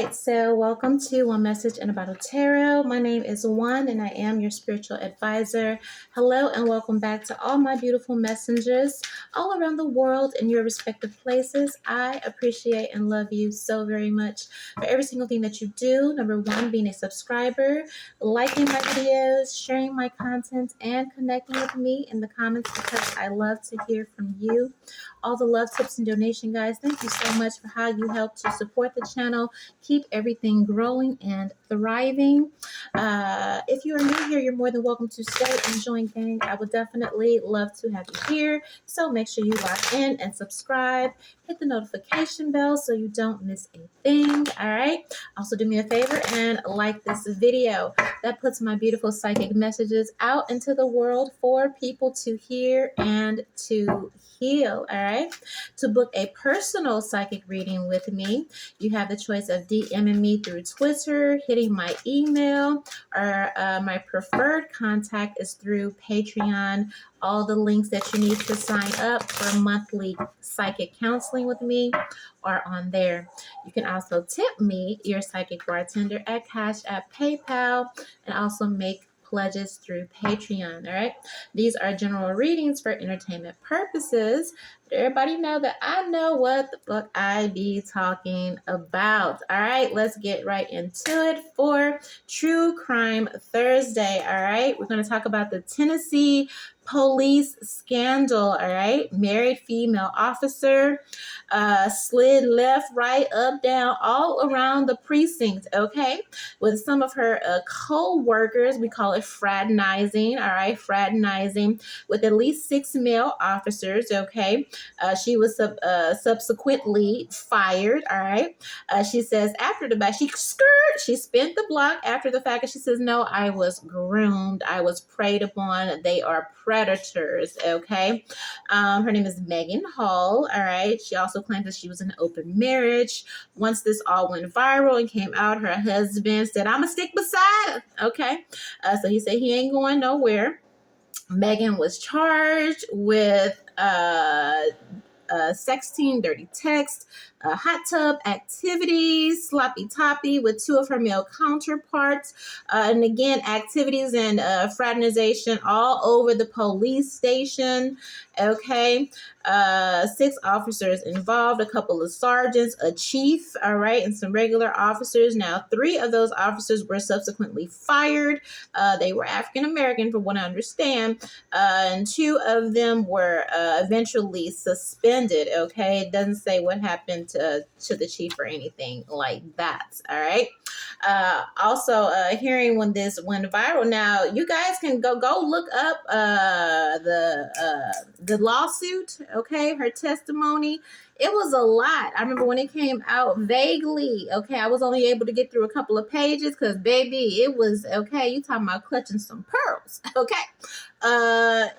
right, so welcome to One Message in a Bottle Tarot. My name is One and I am your spiritual advisor. Hello and welcome back to all my beautiful messengers all around the world in your respective places. I appreciate and love you so very much for every single thing that you do. Number one, being a subscriber, liking my videos, sharing my content, and connecting with me in the comments because I love to hear from you. All the love, tips, and donation, guys. Thank you so much for how you help to support the channel, keep everything growing and thriving. If you are new here, you're more than welcome to stay and join gang. I would definitely love to have you here. So make sure you lock in and subscribe. Hit the notification bell so you don't miss a thing. All right. Also, do me a favor and like this video. That puts my beautiful psychic messages out into the world for people to hear and to heal. All right. To book a personal psychic reading with me, you have the choice of DMing me through Twitter, hitting my email, or my preferred contact is through Patreon. All the links that you need to sign up for monthly psychic counseling with me are on there. You can also tip me, your psychic bartender, at Cash App, PayPal, and also make pledges through Patreon. All right. These are general readings for entertainment purposes. But everybody know that I know what the fuck I be talking about. All right. Let's get right into it for True Crime Thursday. All right. We're going to talk about the Tennessee police scandal. All right. Married female officer slid left, right, up, down, all around the precinct. Okay. With some of her co-workers. We call it fraternizing. All right. Fraternizing with at least 6 male officers. Okay. She was subsequently fired. All right. She says after the fact, she spent the block after the fact, and she says, no, I was groomed. I was preyed upon. They are predators. Okay. Her name is Megan Hall. All right. She also claimed that she was in an open marriage. Once this all went viral and came out, her husband said, I'm going to stick beside her. Okay. So he said he ain't going nowhere. Megan was charged with sexting, dirty text, hot tub activities, sloppy toppy with 2 of her male counterparts, and again, activities and fraternization all over the police station. Okay. 6 officers involved, a couple of sergeants, a chief, all right, and some regular officers. Now, 3 of those officers were subsequently fired. They were African-American, from what I understand, and 2 of them were eventually suspended. Okay. It doesn't say what happened to the chief or anything like that. All right. Also, hearing when this went viral. Now, you guys can go look up the lawsuit. Okay, her testimony. It was a lot. I remember when it came out vaguely. Okay, I was only able to get through a couple of pages because, baby, it was okay. You talking about clutching some pearls? Okay,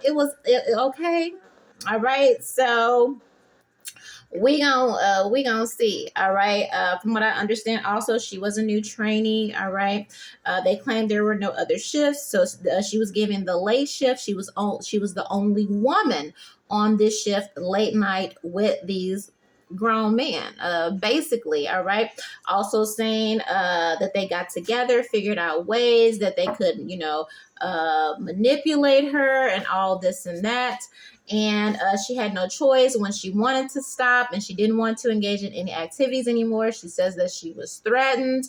it was okay. All right, so we gonna see. All right. From what I understand, also she was a new trainee. All right. They claimed there were no other shifts, so she was given the late shift. She was the only woman on this shift, late night, with these grown men, basically. All right. Also saying that they got together, figured out ways that they could, manipulate her and all this and that. And she had no choice when she wanted to stop and she didn't want to engage in any activities anymore. She says that she was threatened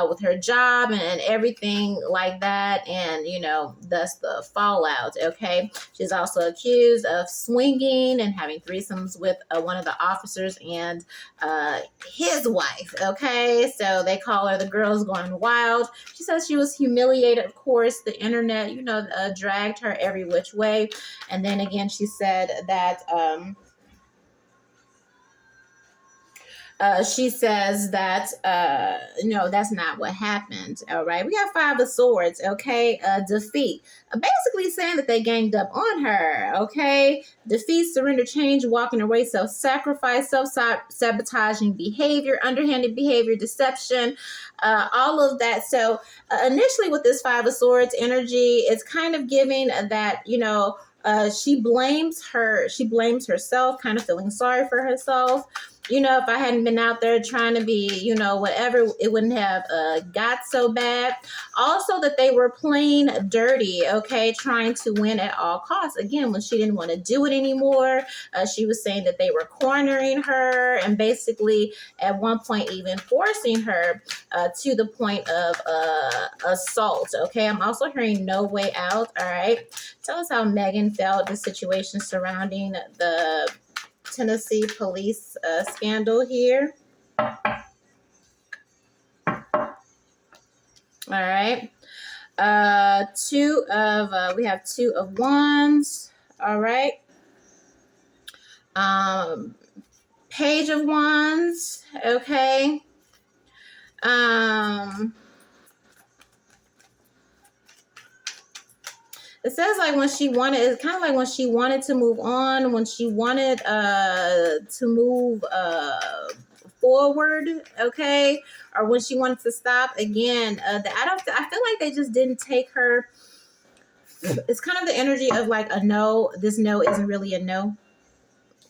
with her job and everything like that. And, thus the fallout. Okay. She's also accused of swinging and having threesomes with one of the officers and his wife. Okay. So they call her the girls gone wild. She says she was humiliated. Of course, the internet, dragged her every which way. And then again, she said that she says that no, that's not what happened. All right, we got 5 of Swords. Okay, defeat. Basically saying that they ganged up on her. Okay, defeat, surrender, change, walking away, self-sacrifice, self-sabotaging behavior, underhanded behavior, deception, all of that. So initially, with this 5 of Swords energy, it's kind of giving that she blames herself, kind of feeling sorry for herself. You know, if I hadn't been out there trying to be, you know, whatever, it wouldn't have got so bad. Also, that they were playing dirty, okay, trying to win at all costs. Again, when she didn't want to do it anymore, she was saying that they were cornering her and basically at one point even forcing her to the point of assault, okay? I'm also hearing no way out, all right? Tell us how Megan felt the situation surrounding the Tennessee police scandal here. All right. We have 2 of Wands. All right. Page of Wands. Okay. It says like when she wanted, it's kind of like when she wanted to move on, when she wanted to move forward, okay, or when she wanted to stop again. I feel like they just didn't take her. It's kind of the energy of like a no. This no isn't really a no.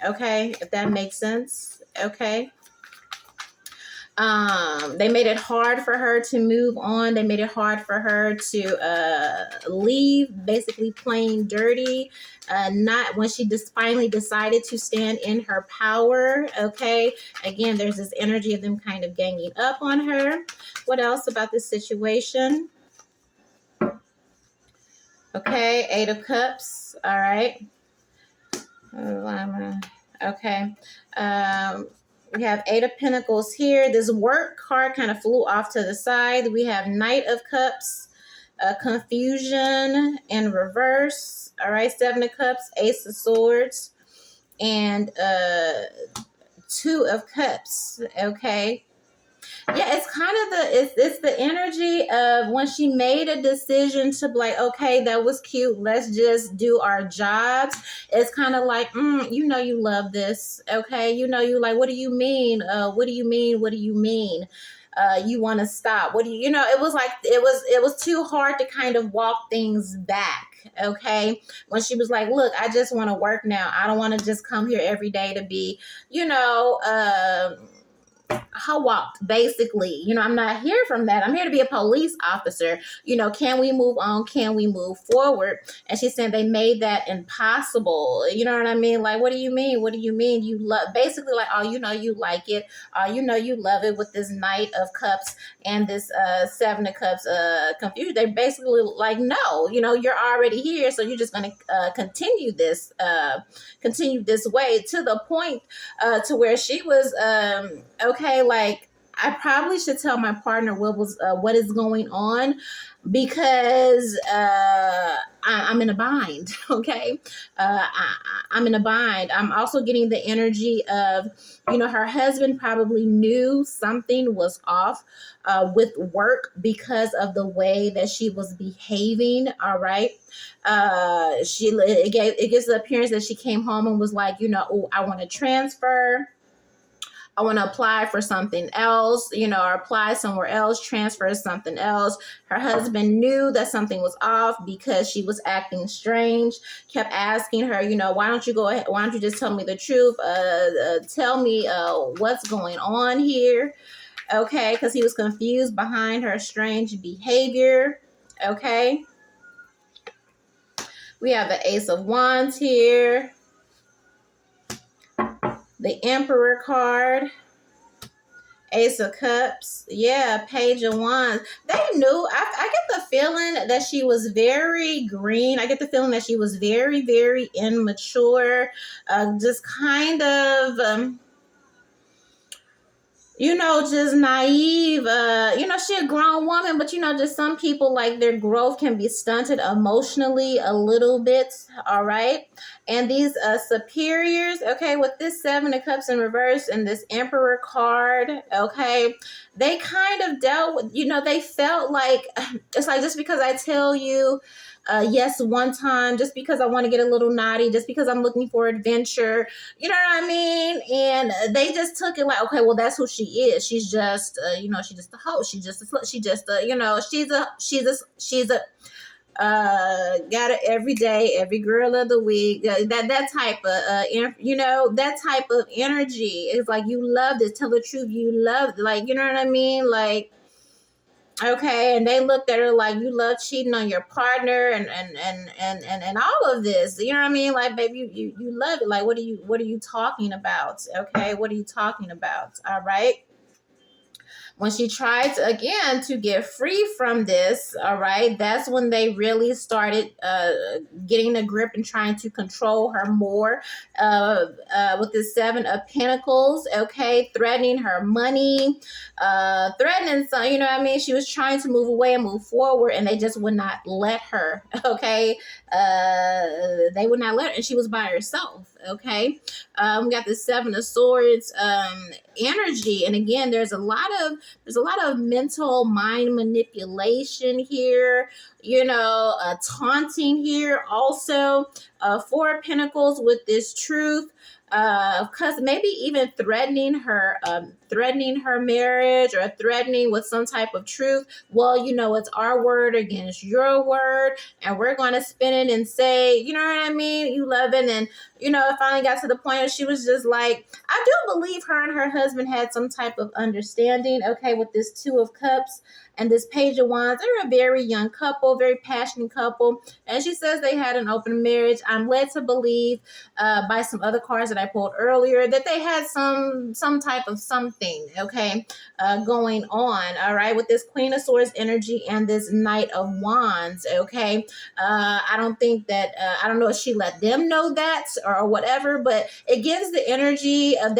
Okay, if that makes sense. Okay. They made it hard for her to move on. They made it hard for her to leave, basically playing dirty. Not when she just finally decided to stand in her power. Okay. Again, there's this energy of them kind of ganging up on her. What else about this situation? Okay. 8 of Cups. All right. Okay. We have 8 of Pentacles here. This work card kind of flew off to the side. We have Knight of Cups, confusion in reverse. All right, 7 of Cups, Ace of Swords, and 2 of Cups. Okay. Yeah, it's kind of it's the energy of when she made a decision to be like, okay, that was cute. Let's just do our jobs. It's kind of like, you know, you love this. Okay. You know, you like, what do you mean? What do you mean? What do you mean? You want to stop. What do you know? It was like, it was too hard to kind of walk things back. Okay. When she was like, look, I just want to work now. I don't want to just come here every day to be, you know, how walked basically, you know, I'm not here from that. I'm here to be a police officer. You know, can we move on? Can we move forward? And she said they made that impossible. You know what I mean? Like, what do you mean? What do you mean? You love, basically like, oh, you know, you like it. You know, you love it with this Knight of Cups and this 7 of Cups confusion. They basically like, no, you know, you're already here. So you're just going to continue this way to the point to where she was, okay, like I probably should tell my partner what is going on because I'm in a bind. Okay, I'm in a bind. I'm also getting the energy of, you know, her husband probably knew something was off with work because of the way that she was behaving. All right. It gives the appearance that she came home and was like, you know, oh, I want to transfer. I want to apply for something else, you know, or apply somewhere else, transfer something else. Her husband knew that something was off because she was acting strange, kept asking her, you know, why don't you go ahead? Why don't you just tell me the truth? Tell me what's going on here. Okay, because he was confused behind her strange behavior. Okay. We have the Ace of Wands here. The Emperor card. Ace of Cups. Yeah, Page of Wands. They knew. I get the feeling that she was very green. I get the feeling that she was very, very immature. Just kind of... you know, just naive. You know, she a grown woman, but you know, just some people, like, their growth can be stunted emotionally a little bit. All right. And these superiors, okay, with this 7 of Cups in reverse and this Emperor card, okay, they kind of dealt with, you know, they felt like, it's like, just because I tell you, yes, one time, just because I want to get a little naughty, just because I'm looking for adventure, you know what I mean? And they just took it like, okay, well, that's who she is. She's just, you know, she's just a host. She's just, you know, she's a got it every day, every girl of the week. That type of that type of energy is like, you love this. Tell the truth, you love, like, you know what I mean, like. Okay, and they looked at her like, you love cheating on your partner and all of this. You know what I mean? Like, baby, you love it. Like, what are you talking about? Okay, what are you talking about? All right. When she tried to, again, to get free from this, all right, that's when they really started getting a grip and trying to control her more with the Seven of Pentacles, okay, threatening her money, threatening some, you know what I mean? She was trying to move away and move forward, and they just would not let her, okay? They would not let her, and she was by herself, okay? We got the Seven of Swords energy, and again, there's a lot of mental mind manipulation here, taunting here. Also, Four of Pentacles with this truth, because maybe even threatening her marriage, or threatening with some type of truth. Well, it's our word against your word, and we're going to spin it and say, you know what I mean, you love it. And it finally got to the point where she was just like, I do believe her and her husband had some type of understanding, okay, with this Two of Cups and this Page of Wands. They're a very young couple, very passionate couple, and she says they had an open marriage. I'm led to believe by some other cards that I pulled earlier that they had some type of something, okay, going on, all right, with this Queen of Swords energy and this Knight of Wands, okay. I don't think that, I don't know if she let them know that or whatever, but it gives the energy of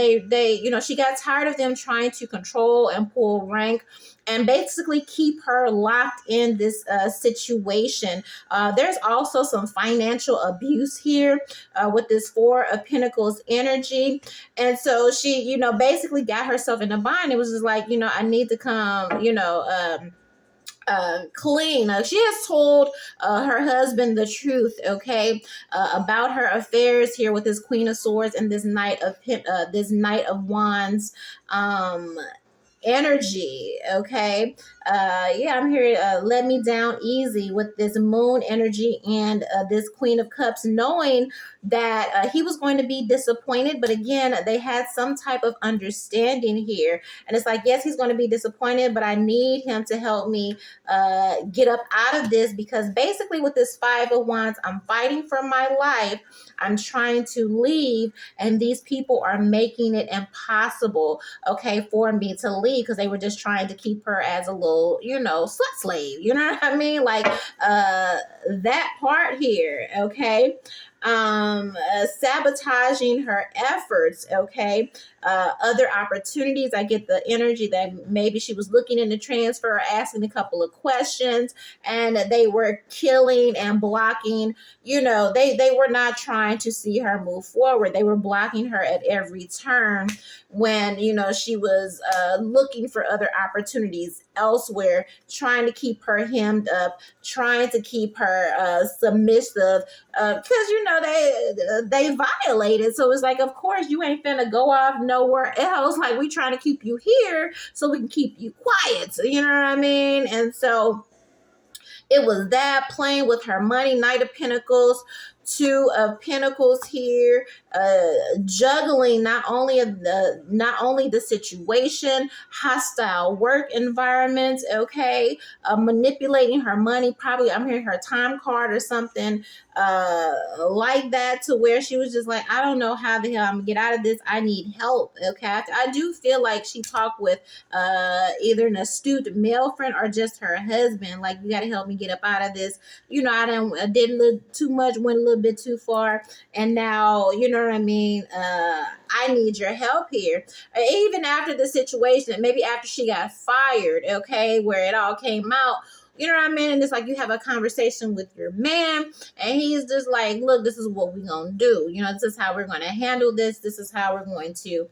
she got tired of them trying to control and pull rank and basically keep her locked in this situation. There's also some financial abuse here with this Four of Pentacles energy. And so she, basically got herself in a bind. It was just like, I need to come, clean. She has told her husband the truth, okay, about her affairs here with this Queen of Swords and this Knight of Wands energy, okay. I'm here, let me down easy with this Moon energy and this Queen of Cups, knowing that he was going to be disappointed, but again, they had some type of understanding here, and it's like, yes, he's going to be disappointed, but I need him to help me get up out of this, because basically with this Five of Wands, I'm fighting for my life, I'm trying to leave, and these people are making it impossible, okay, for me to leave, because they were just trying to keep her as a little, slut slave, you know what I mean? Like, that part here, okay. Sabotaging her efforts, okay. Other opportunities, I get the energy that maybe she was looking into transfer, asking a couple of questions, and they were killing and blocking, they were not trying to see her move forward. They were blocking her at every turn when, she was looking for other opportunities elsewhere, trying to keep her hemmed up, trying to keep her submissive, because they violated. So it's like, of course you ain't finna go off nowhere else. Like, we trying to keep you here so we can keep you quiet. You know what I mean? And so it was that, playing with her money. Knight of Pentacles, Two of Pentacles here, juggling not only the situation, hostile work environments, okay, manipulating her money. Probably I'm hearing her time card or something like that, to where she was just like, I don't know how the hell I'm gonna get out of this. I need help. Okay, I do feel like she talked with either an astute male friend or just her husband. Like, you got to help me get up out of this. I did a little too much, went a little bit too far, and now, you know what I mean, I need your help here. Even after the situation, maybe after she got fired, okay, where it all came out, you know what I mean? And it's like, you have a conversation with your man, and he's just like, look, this is what we're going to do. This is how we're going to handle this. This is how we're going to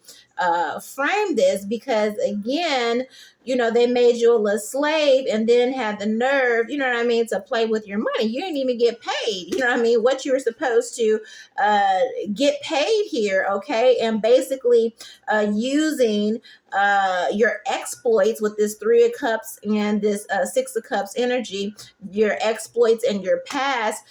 frame this, because again, they made you a little slave and then had the nerve, you know what I mean, to play with your money. You didn't even get paid, you know what I mean, what you were supposed to get paid here, okay, and basically using your exploits with this Three of Cups and this Six of Cups energy, your exploits and your past,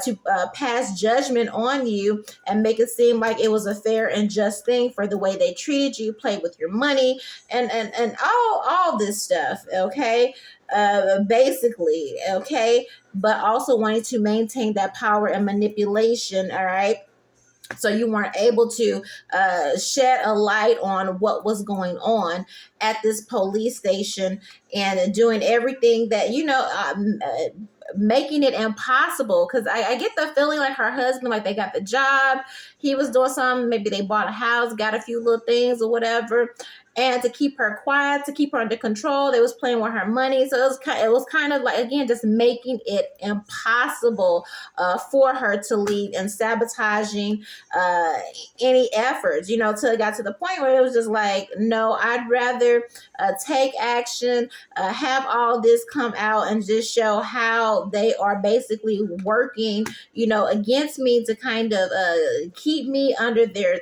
to pass judgment on you and make it seem like it was a fair and just thing for the way they treated you, played with your money, and all this stuff. Okay, basically, okay, but also wanting to maintain that power and manipulation. All right. So you weren't able to shed a light on what was going on at this police station, and doing everything that, making it impossible. Because I get the feeling like her husband, like they got the job, he was doing something, maybe they bought a house, got a few little things or whatever. And to keep her quiet, to keep her under control, they was playing with her money. So it was kind of like, again, just making it impossible for her to leave, and sabotaging any efforts, till it got to the point where it was just like, no, I'd rather take action, have all this come out and just show how they are basically working, against me, to kind of keep me under their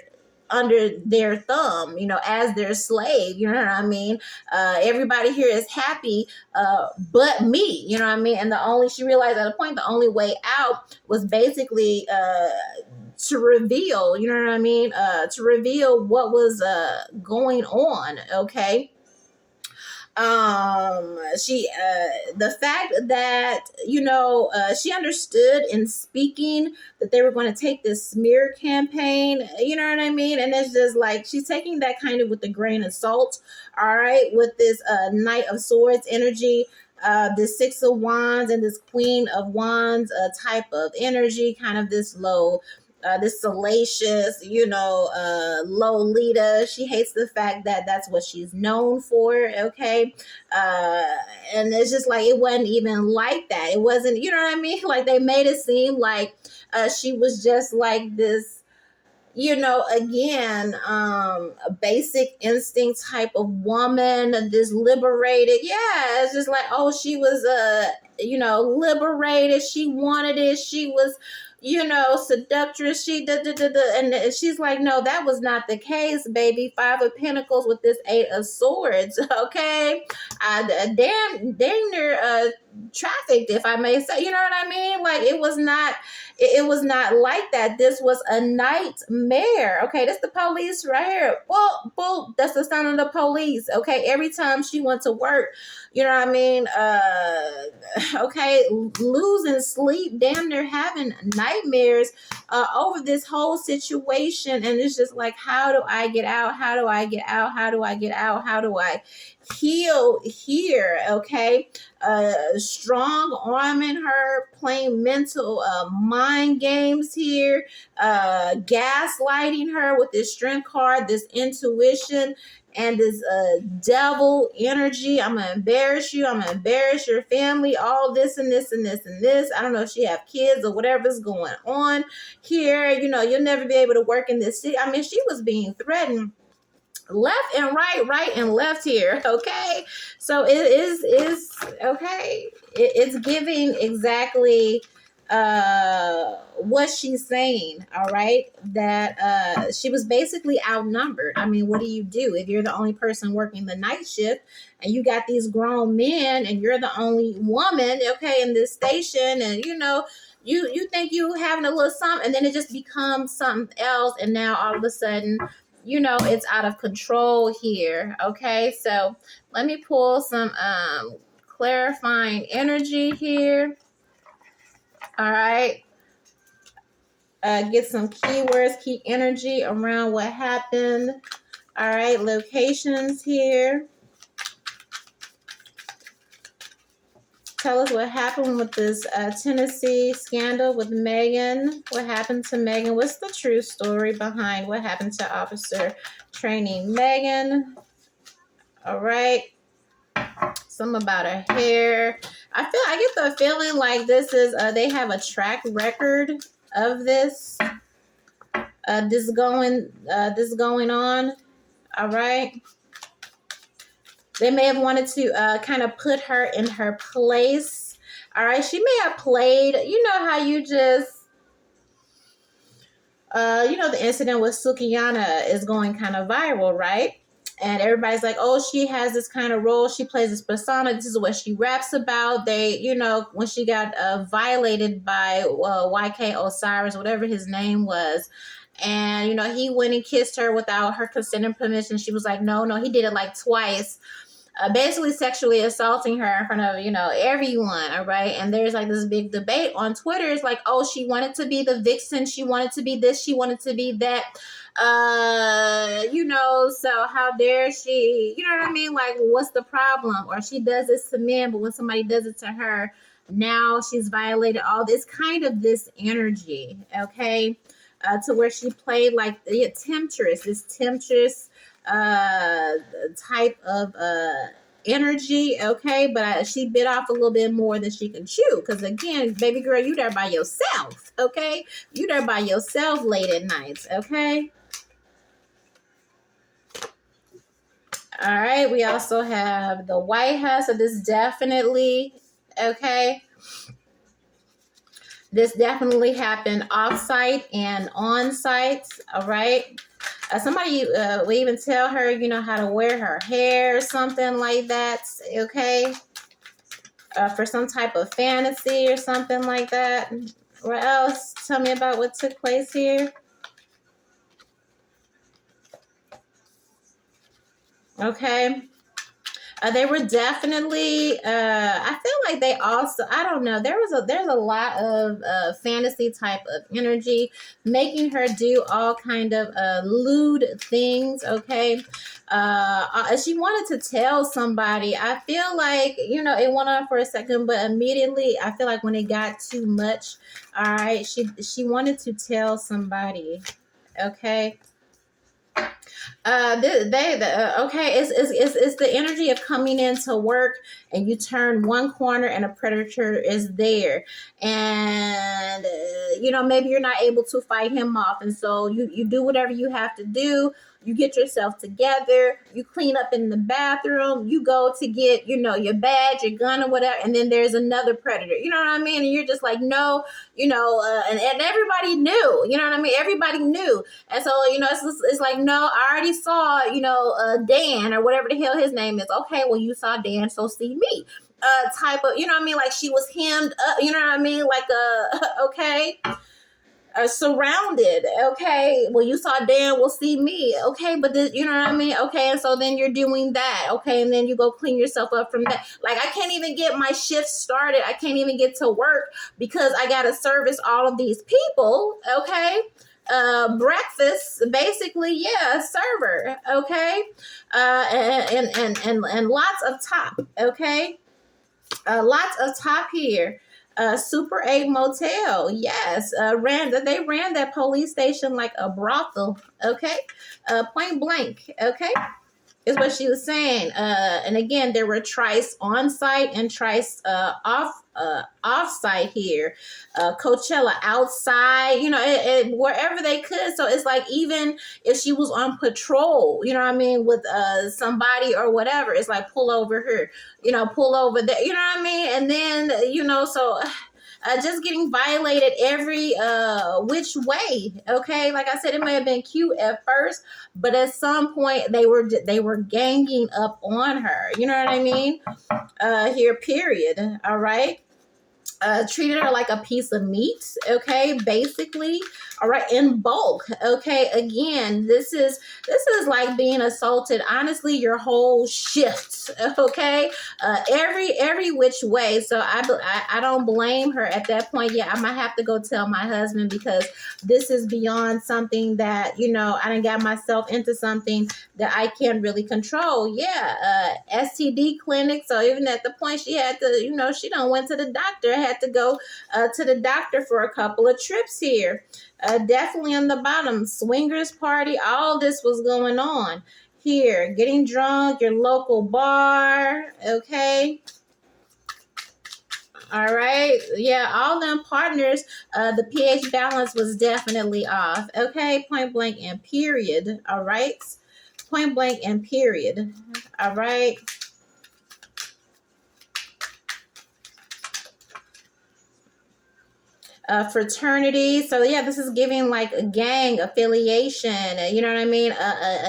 thumb, as their slave. You know what I mean? Everybody here is happy, but me, you know what I mean? And she realized at a point, the only way out was basically, to reveal, you know what I mean? To reveal what was going on. Okay. She the fact that she understood in speaking that they were going to take this smear campaign, you know what I mean? And it's just like she's taking that kind of with a grain of salt. All right, with this Knight of Swords energy, this Six of Wands and this Queen of Wands type of energy, kind of this low, this salacious, Lolita. She hates the fact that that's what she's known for. Okay. And it's just like, it wasn't even like that. It wasn't, you know what I mean? Like they made it seem like she was just like this, again, a basic instinct type of woman, this liberated. Yeah, it's just like, oh, she was, liberated. She wanted it. She was, seductress. She and she's like, no, that was not the case, baby. Five of Pentacles with this Eight of Swords. Okay, damn near trafficked, if I may say. You know what I mean? Like it was not. It was not like that. This was a nightmare. Okay, that's the police right here. Well, that's the sound of the police. Okay, every time she went to work, you know what I mean? Okay, losing sleep, damn near having nightmares over this whole situation. And it's just like, how do I get out? How do I get out? How do I get out? How do I heal here? Okay, strong arming her, playing mental mind games here, gaslighting her with this Strength card, this intuition, and this devil energy. I'm gonna embarrass you. I'm gonna embarrass your family. All this and this and this and this. I don't know if she have kids or whatever's going on here. You'll never be able to work in this city. I mean, she was being threatened left and right and left here. Okay, so it is okay. It's giving exactly what she's saying. All right, that she was basically outnumbered. I mean, what do you do if you're the only person working the night shift and you got these grown men and you're the only woman, okay, in this station, and you think you having a little something, and then it just becomes something else, and now all of a sudden it's out of control here. Okay, so let me pull some clarifying energy here. All right, get some keywords, key energy around what happened. All right, locations here. Tell us what happened with this Tennessee scandal with Megan. What happened to Megan? What's the true story behind what happened to Officer Training Megan? All right. Something about her hair. I get the feeling like this is they have a track record of this going on. All right. They may have wanted to kind of put her in her place. All right. She may have played, how you just, the incident with Sukiyana is going kind of viral, right? and everybody's like, oh, she has this kind of role, she plays this persona, this is what she raps about. They, you know, when she got violated by YK Osiris, whatever his name was, and you know, he went and kissed her without her consent and permission. She was like, no, he did it like twice, basically sexually assaulting her in front of, you know, everyone. All right. And there's like this big debate on Twitter. It's like, oh, she wanted to be the vixen, she wanted to be this, she wanted to be that, you know, so how dare she, you know what I mean? Like, what's the problem? Or she does this to men, but when somebody does it to her, now she's violated all this kind of this energy. Okay. To where she played like the temptress, this temptress type of energy. Okay, but she bit off a little bit more than she can chew, because again, baby girl, you there by yourself. Okay, you there by yourself late at night. Okay. All right, we also have the White House. So this definitely, okay, this definitely happened off-site and on-site. All right. Somebody will even tell her, you know, how to wear her hair, something like that. Okay. For some type of fantasy or something like that. What else? Tell me about what took place here. Okay. They were definitely, I feel like they also, I don't know, there's a lot of fantasy type of energy making her do all kind of lewd things. Okay. She wanted to tell somebody. I feel like, you know, it went on for a second, but immediately I feel like when it got too much, all right, she wanted to tell somebody. Okay. Okay, it's the energy of coming into work and you turn one corner and a predator is there, and you know, maybe you're not able to fight him off, and so you do whatever you have to do. You get yourself together, you clean up in the bathroom, you go to get, you know, your badge, your gun, or whatever, and then there's another predator. You know what I mean? And you're just like, no, you know, and everybody knew. You know what I mean? Everybody knew. And so, you know, it's like, no, I already saw, you know, Dan or whatever the hell his name is. Okay, well, you saw Dan, so see me. Type of, you know what I mean? Like she was hemmed up, you know what I mean? Like, okay. Surrounded. Okay, well, you saw Dan, will see me. Okay, but this, you know what I mean? Okay, and so then you're doing that. Okay, and then you go clean yourself up from that. Like, I can't even get my shift started. I can't even get to work because I got to service all of these people. Okay. Breakfast, basically, yeah, server. Okay. And lots of top. Okay. Lots of top here. Super 8 motel, yes. They ran that police station like a brothel. Okay. Point blank. Okay, is what she was saying. And again, there were trice on site and trice off site here. Coachella outside, you know, wherever they could. So it's like, even if she was on patrol, you know what I mean, with somebody or whatever, it's like, pull over her, you know, pull over there, you know what I mean? And then, you know, so just getting violated every which way. Okay, like I said, it may have been cute at first, but at some point they were ganging up on her. You know what I mean? Here, period. All right. Treated her like a piece of meat, okay, basically, all right, in bulk. Okay, again, this is like being assaulted, honestly, your whole shift. Okay, every which way. So I don't blame her at that point. Yeah, I might have to go tell my husband, because this is beyond something that, you know, I done got myself into something that I can't really control. Yeah, STD clinic. So even at the point she had to, you know, she done went to the doctor, had to go to the doctor for a couple of trips here. Definitely on the bottom, swingers party, all this was going on here. Getting drunk, your local bar, okay. All right. Yeah, all them partners, the pH balance was definitely off. Okay, point blank and period. All right. Point blank and period. All right. fraternity. So yeah, this is giving like a gang affiliation, you know what I mean?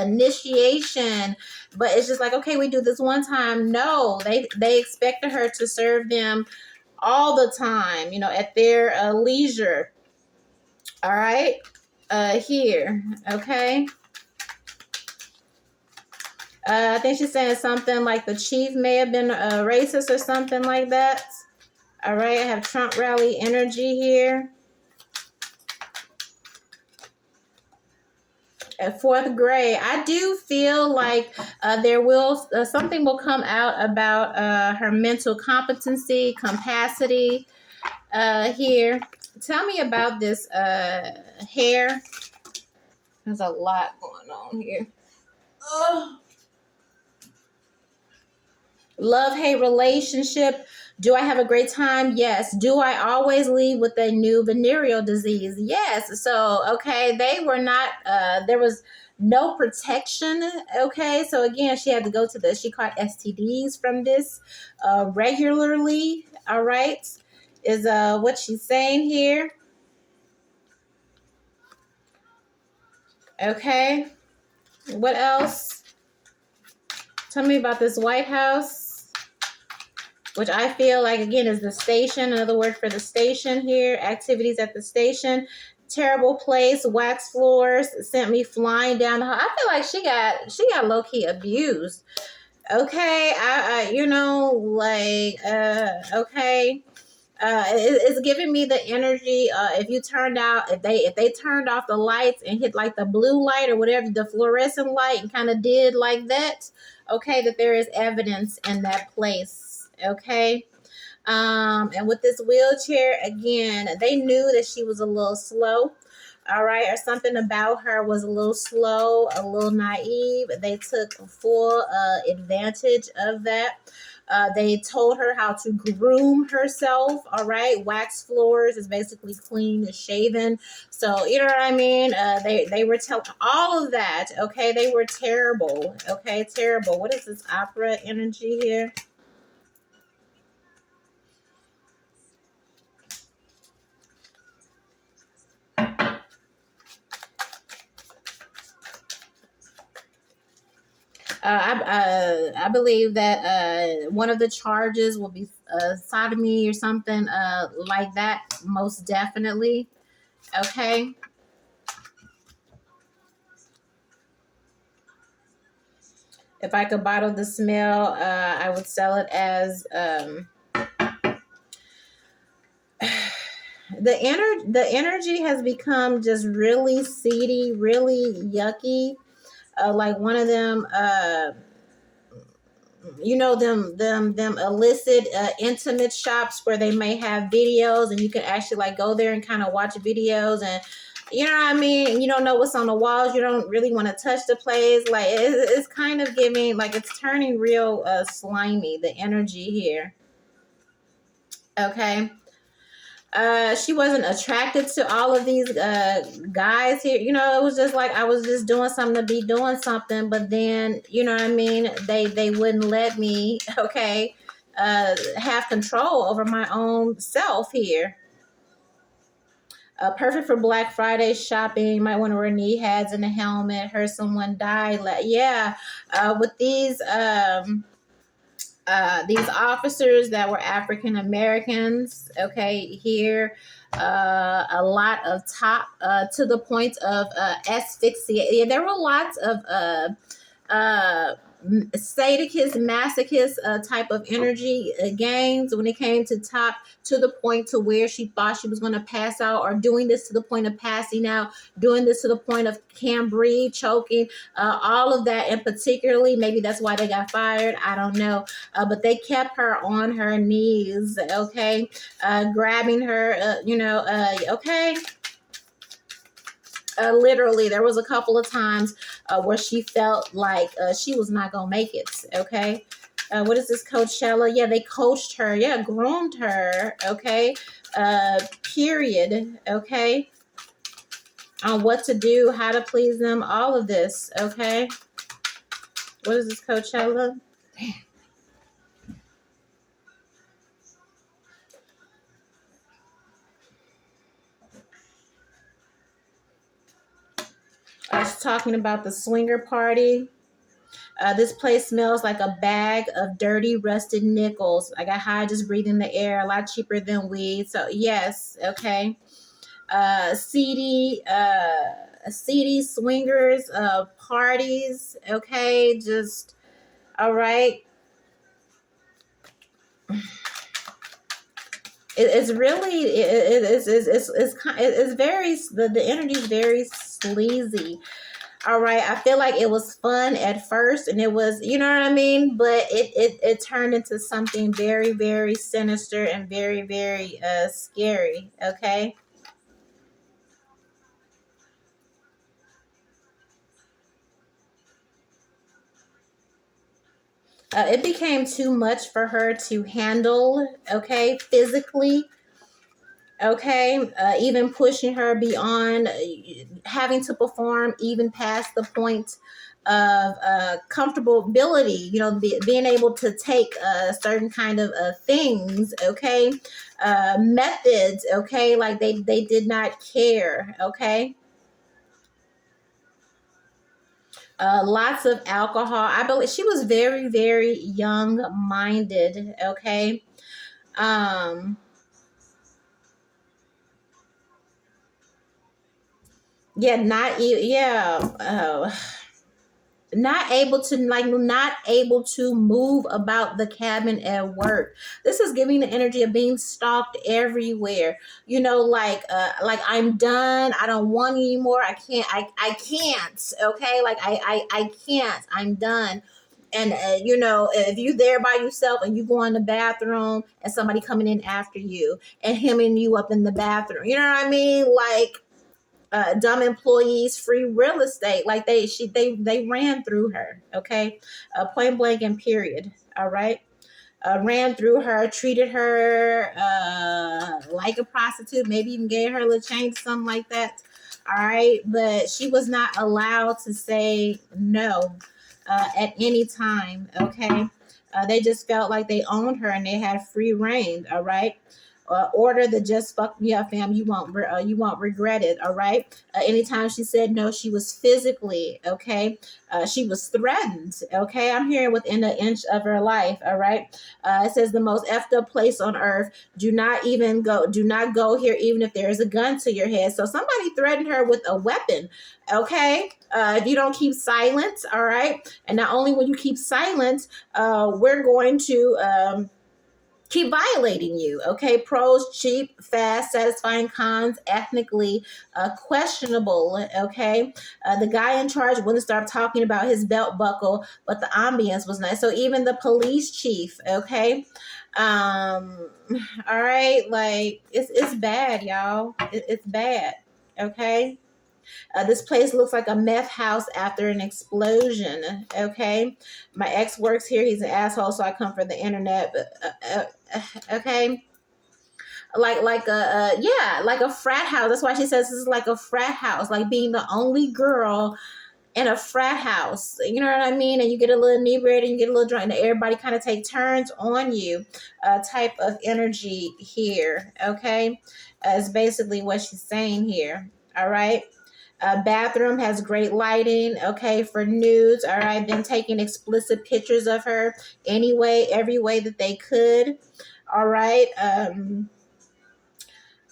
Initiation. But it's just like, okay, we do this one time. No, they expected her to serve them all the time, you know, at their leisure. All right. Here. Okay. I think she's saying something like the chief may have been racist or something like that. All right. I have Trump rally energy here. At fourth grade, I do feel like there will something will come out about her mental competency, capacity here. Tell me about this hair. There's a lot going on here. Oh. Love-hate relationship. Do I have a great time? Yes. Do I always leave with a new venereal disease? Yes. So, okay, they were not, there was no protection. Okay. So again, she had to go to she caught STDs from this regularly. All right. Is what she's saying here. Okay. What else? Tell me about this White House, which I feel like, again, is the station. Another word for the station here. Activities at the station. Terrible place. Wax floors. Sent me flying down the hall. I feel like she got low-key abused. Okay. You know, like, okay. It's giving me the energy. If they turned off the lights and hit like the blue light or whatever, the fluorescent light, and kind of did like that, okay, that there is evidence in that place. Okay. And with this wheelchair, again, they knew that she was a little slow. All right, or something about her was a little slow, a little naive. They took full advantage of that. They told her how to groom herself. All right, wax floors is basically clean, shaven. So you know what I mean. They were telling all of that. Okay, they were terrible. Okay, terrible. What is this opera energy here? I believe that one of the charges will be sodomy or something like that. Most definitely. Okay. If I could bottle the smell, I would sell it as the energy has become just really seedy, really yucky. Like one of them. You know, them illicit intimate shops where they may have videos and you can actually like go there and kind of watch videos, and you know what I mean, you don't know what's on the walls, you don't really want to touch the place. Like it's kind of giving, like it's turning real slimy, the energy here. Okay. She wasn't attracted to all of these guys here. You know, it was just like I was just doing something to be doing something, but then, you know what I mean, they wouldn't let me, okay, have control over my own self here. Perfect for Black Friday shopping. You might want to wear knee pads and a helmet. Heard someone died. Yeah, with these officers that were African Americans, okay, here, a lot of top to the point of asphyxia. Yeah, there were lots of uh, sadicist, masochist type of energy gains when it came to top, to the point to where she thought she was going to pass out, or doing this to the point of passing out, doing this to the point of can't breathe, choking, all of that. And particularly, maybe that's why they got fired. I don't know. But they kept her on her knees, okay, grabbing her, okay. Literally, there was a couple of times where she felt like she was not gonna make it. Okay, what is this, Coachella? Yeah, they coached her. Yeah, groomed her. Okay, period. Okay, on what to do, how to please them, all of this. Okay, what is this, Coachella? I was talking about the swinger party. This place smells like a bag of dirty, rusted nickels. I got high just breathing the air, a lot cheaper than weed. So, yes, okay. Seedy swingers, parties, okay, just, all right. It's really, it's very, the energy is very sleazy. All right, I feel like it was fun at first, and it was, you know what I mean, but it turned into something very, very sinister and very, very scary. Okay. It became too much for her to handle, okay, physically, okay, even pushing her beyond having to perform even past the point of comfortability, you know, being able to take certain kind of things, okay, methods, okay, like they did not care, okay. Lots of alcohol. I believe she was very, very young minded, okay. um yeah, not able to, like, not able to move about the cabin at work. This is giving the energy of being stalked everywhere, you know, like I'm done, I don't want anymore, I can't, okay, like I can't, I'm done. And you know, if you there by yourself and you go in the bathroom and somebody coming in after you and hemming you up in the bathroom, you know what I mean, like dumb employees free real estate, like they ran through her, okay, point blank and period, all right. Ran through her, treated her like a prostitute, maybe even gave her a little change, something like that, all right, but she was not allowed to say no at any time, okay. They just felt like they owned her and they had free reign, all right. Order that just fuck me up, fam. You won't regret it. All right. Anytime she said no, she was physically okay. She was threatened. Okay, I'm here within an inch of her life. All right. It says the most effed up place on earth. Do not even go. Do not go here, even if there is a gun to your head. So somebody threatened her with a weapon. Okay. If you don't keep silent, all right. And not only will you keep silent, we're going to keep violating you. Okay, pros: cheap, fast, satisfying; cons: ethnically questionable. Okay, the guy in charge wouldn't start talking about his belt buckle, but the ambience was nice. So even the police chief. Okay. um all right, like it's bad, y'all. It's bad. Okay. This place looks like a meth house after an explosion. Okay, my ex works here. He's an asshole, so I come for the internet. But okay, yeah, like a frat house. That's why she says this is like a frat house, like being the only girl in a frat house. You know what I mean? And you get a little inebriated, and you get a little drunk, and everybody kind of take turns on you. Type of energy here. Okay, is basically what she's saying here. All right. Bathroom has great lighting, okay, for nudes. All right, been taking explicit pictures of her anyway, every way that they could. All right.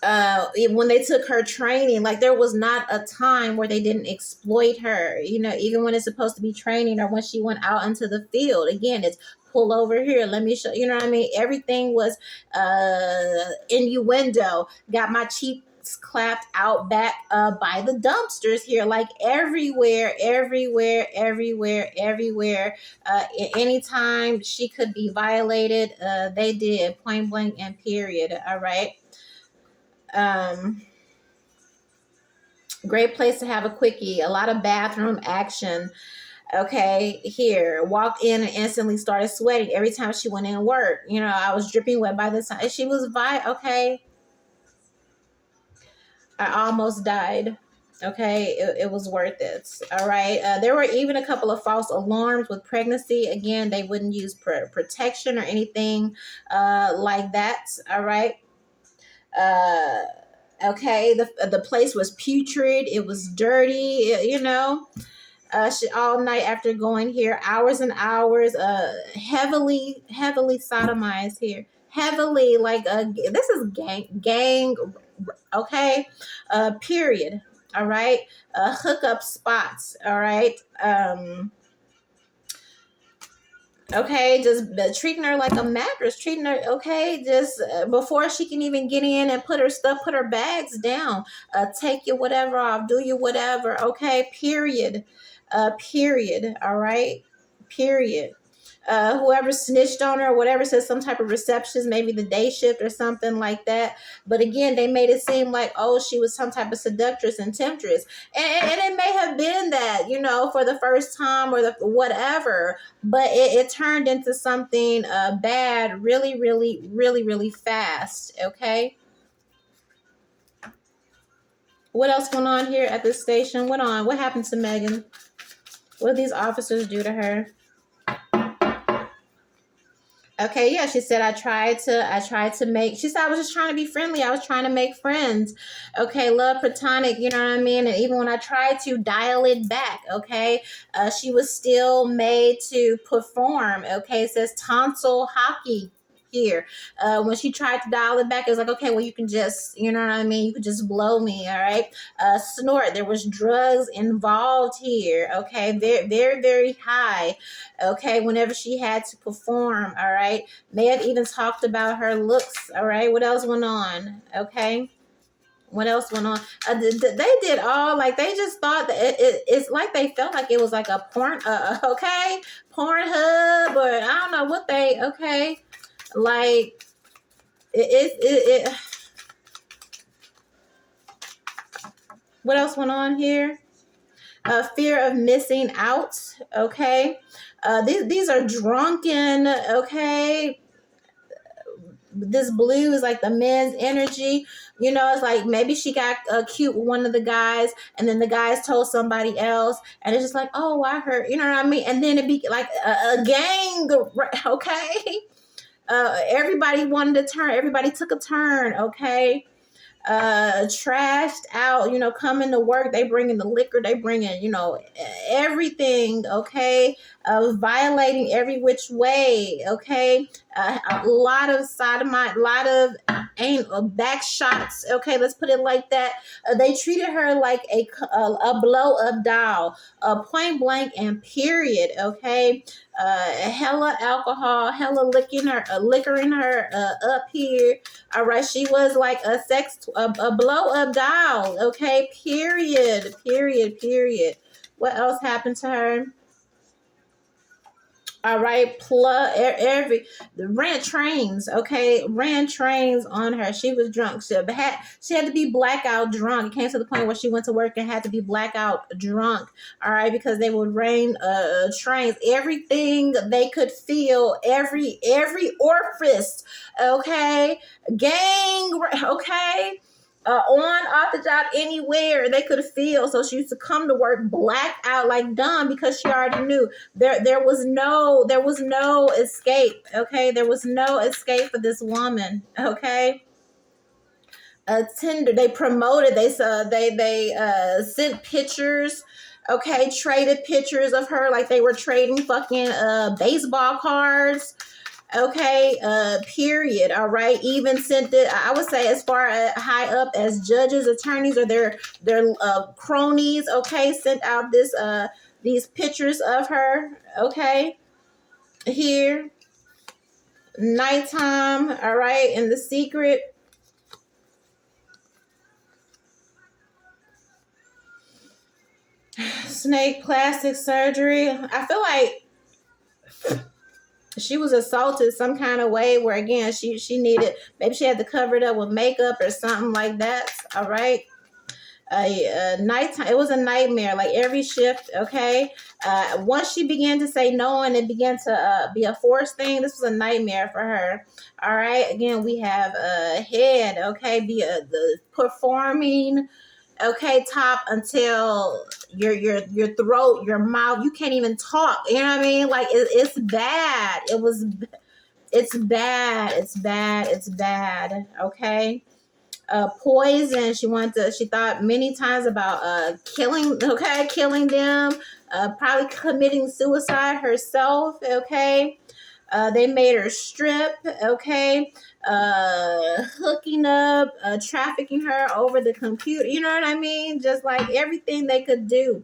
When they took her training, like there was not a time where they didn't exploit her, you know, even when it's supposed to be training or when she went out into the field. Again, it's pull over here, let me show, you know what I mean, everything was innuendo. Got my cheeks clapped out back by the dumpsters here, like everywhere, everywhere, everywhere, everywhere. Anytime she could be violated, they did, point blank and period. All right. um Great place to have a quickie. A lot of bathroom action. Okay, here. Walked in and instantly started sweating every time she went in work. You know, I was dripping wet by the time she was okay. I almost died. Okay, it was worth it. All right. There were even a couple of false alarms with pregnancy. Again, they wouldn't use protection or anything like that. All right. Uh, Okay, the place was putrid. It was dirty. She, all night after going here, hours and hours, heavily sodomized here, heavily like this is gang, okay, period. All right, hookup spots. All right, okay, just treating her like a mattress, treating her, okay, just before she can even get in and put her stuff, put her bags down, take you whatever off, do you whatever, okay, period, period, all right, period. Whoever snitched on her or whatever says some type of receptionist, maybe the day shift or something like that. But again, they made it seem like, oh, she was some type of seductress and temptress. And it may have been that, for the first time or the whatever, but it turned into something bad really, really, really, really fast. Okay. What else going on here at this station? What happened to Megan? What did these officers do to her? Okay, yeah, she said I tried to make, she said I was just trying to be friendly. I was trying to make friends. Okay, love platonic, you know what I mean? And even when I tried to dial it back, okay, she was still made to perform. Okay, it says tonsil hockey here. When she tried to dial it back, it was like, okay, well, you can just, you know what I mean? You could just blow me, all right? Snort, there was drugs involved here, okay? Very, very, very high, okay? Whenever she had to perform, all right? May have even talked about her looks, all right? What else went on, okay? What else went on? They did all, like, they just thought that it's like they felt like it was like a porn, okay? Pornhub, or I don't know what they, okay? Like, it what else went on here? Fear of missing out, okay? These are drunken, okay? This blue is like the men's energy. It's like maybe she got cute with one of the guys, and then the guys told somebody else, and it's just like, oh, I heard, you know what I mean? And then it be like a gang, okay? Everybody wanted to turn. Everybody took a turn, okay? Trashed out, coming to work, they bring in the liquor, they bring in, everything, okay? Violating every which way, okay? A lot of sodomite, a lot of back shots, okay? Let's put it like that. They treated her like a blow up doll, point blank and period, okay? Hella alcohol, hella liquoring her up here. All right, she was like a blow up doll. Okay, period. What else happened to her? All right, ran trains. Okay, ran trains on her. She was drunk. She had to be blackout drunk. It came to the point where she went to work and had to be blackout drunk. All right, because they would rain trains. Everything they could feel. Every orifice. Okay, gang. Okay. On, off the job, anywhere they could feel. So she used to come to work blacked out like dumb because she already knew there was no escape. Okay, there was no escape for this woman. Okay. Tinder, they promoted. They sent pictures. Okay, traded pictures of her like they were trading fucking baseball cards. Okay, period. All right. Even sent it, I would say, as far high up as judges, attorneys, or their cronies. Okay, sent out these pictures of her. Okay, here, nighttime. All right, in the secret. Snake plastic surgery. I feel like she was assaulted some kind of way where, again, she needed, maybe she had to cover it up with makeup or something like that. All right. Nighttime, it was a nightmare, like every shift. Okay. Once she began to say no and it began to be a forced thing, this was a nightmare for her. All right. Again, we have a head. Okay. The performing, okay, top until your throat, your mouth, you can't even talk. You know what I mean? Like it's bad. It's bad. Okay. poison. She thought many times about killing them, probably committing suicide herself. Okay. They made her strip, okay, hooking up, trafficking her over the computer. You know what I mean? Just like everything they could do.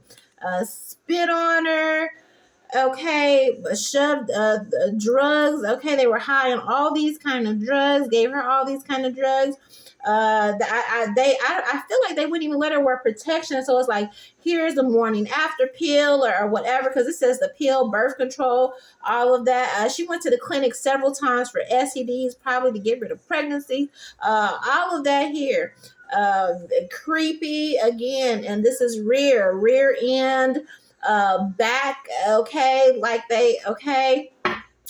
Spit on her, okay, shoved drugs. Okay, they were high on all these kind of drugs. Gave her all these kind of drugs. I feel like they wouldn't even let her wear protection. So it's like, here's the morning after pill or whatever, because it says the pill, birth control, all of that. She went to the clinic several times for STDs, probably to get rid of pregnancy. All of that here. Creepy again, and this is rear end, back. Okay, like they okay.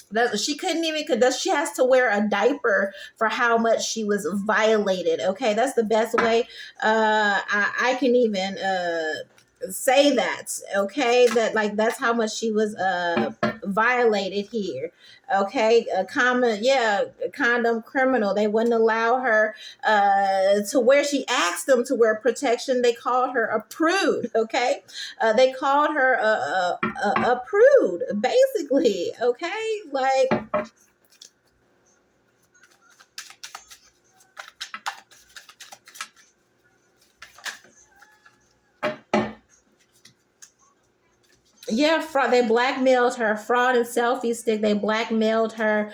That she couldn't even, because she has to wear a diaper for how much she was violated. Okay, that's the best way I can even say that. Okay, that like that's how much she was violated here. Okay, a condom criminal. They wouldn't allow her to wear. She asked them to wear protection. They called her a prude. Okay, they called her a prude, basically. Okay, like. Yeah, fraud. They blackmailed her. Fraud and selfie stick. They blackmailed her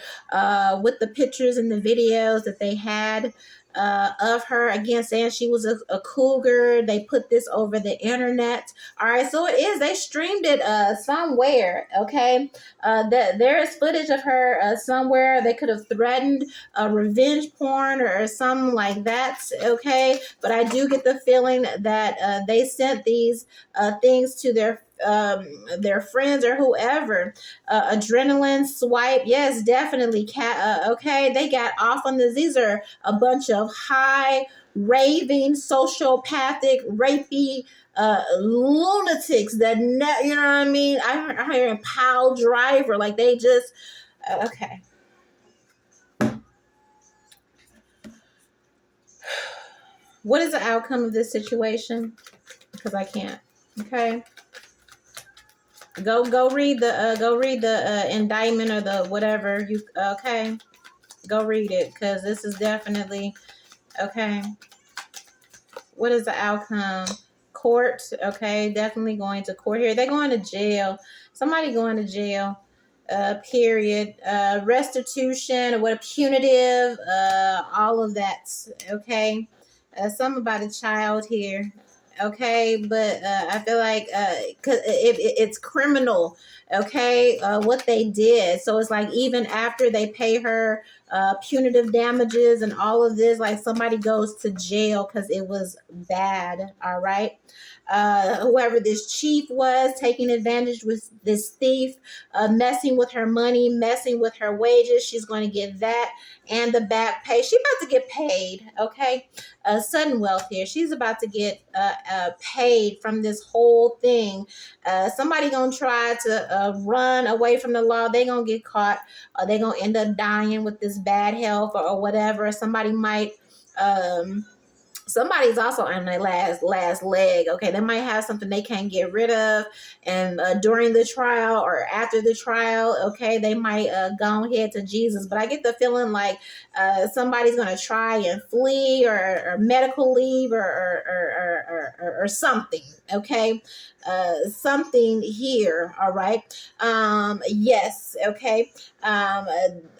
with the pictures and the videos that they had of her. Again, saying she was a cougar. They put this over the internet. All right, so it is. They streamed it somewhere. Okay, there is footage of her somewhere. They could have threatened revenge porn or something like that. Okay, but I do get the feeling that they sent these things to their friends or whoever. Adrenaline swipe, yes, definitely. Okay, they got off on this. These are a bunch of high raving, sociopathic, rapey lunatics that you know what I mean. I hear pile driver, like they just okay. What is the outcome of this situation? Because I can't. Okay. Go read the indictment or the whatever you okay. Go read it, because this is definitely okay. What is the outcome? Court, okay, definitely going to court here. They're going to jail. Somebody going to jail. Period. Restitution, what a punitive, all of that. Okay. Something about a child here. Okay, but I feel like cause it's criminal. Okay, what they did. So it's like even after they pay her punitive damages and all of this, like somebody goes to jail because it was bad. All right. Whoever this chief was taking advantage with this thief, messing with her money, messing with her wages. She's going to get that and the back pay. She's about to get paid. Okay. Sudden wealth here. She's about to get paid from this whole thing. Somebody gonna try to run away from the law. They gonna get caught. They gonna end up dying with this bad health or whatever. Somebody might. Somebody's also on their last leg. Okay, they might have something they can't get rid of, and during the trial or after the trial, okay, they might go ahead to Jesus. But I get the feeling like somebody's gonna try and flee or medical leave or something. Okay, something here. All right. Yes. Okay.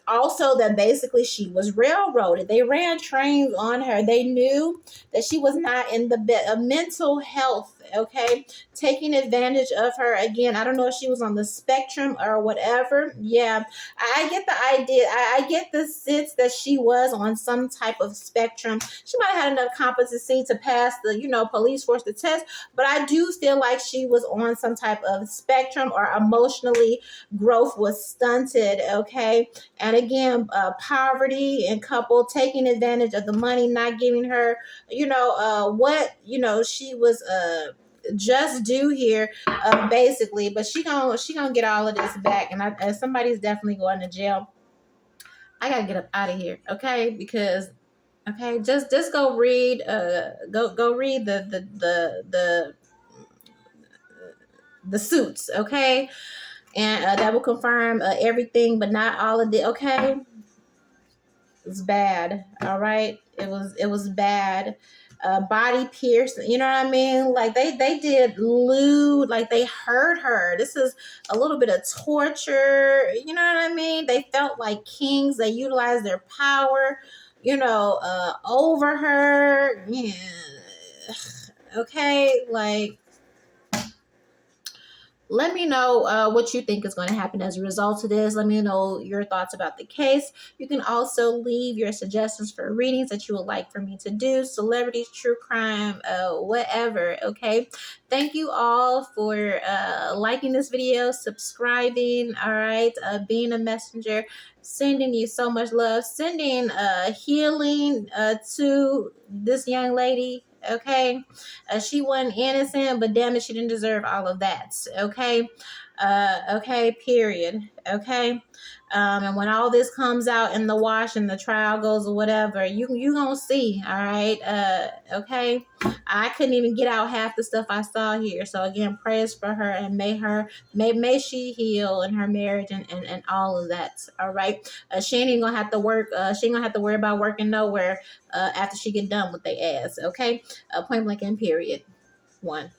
Also, that basically she was railroaded. They ran trains on her. They knew that she was not in the mental health. Okay, taking advantage of her again. I don't know if she was on the spectrum or whatever. Yeah, I get the idea. I get the sense that she was on some type of spectrum. She might have had enough competency to pass the police force the test, but I do feel like she was on some type of spectrum, or emotionally growth was stunted. Okay, and again, poverty and couple taking advantage of the money, not giving her what she was just due here, basically. But she gonna get all of this back, and somebody's definitely going to jail. I gotta get up out of here, okay? Because Okay, just go read go read the suits, okay? And that will confirm everything, but not all of the, okay? It's bad. All right. It was bad. Body pierced. You know what I mean? Like they did lewd. Like they hurt her. This is a little bit of torture. You know what I mean? They felt like kings. They utilized their power. Over her. Yeah. Okay. Like, let me know what you think is going to happen as a result of this. Let me know your thoughts about the case. You can also leave your suggestions for readings that you would like for me to do, celebrities, true crime, whatever. Okay. Thank you all for liking this video, subscribing. All right. Being a messenger, sending you so much love, sending healing to this young lady. Okay. She wasn't innocent, but damn it, she didn't deserve all of that. Okay. Okay, period. Okay. And when all this comes out in the wash and the trial goes or whatever, you gonna see. All right. Okay. I couldn't even get out half the stuff I saw here. So again, prayers for her, and may she heal in her marriage and all of that. All right. She ain't even gonna have to work. She ain't gonna have to worry about working nowhere after she get done with their ass. Okay. Point blank and period. One.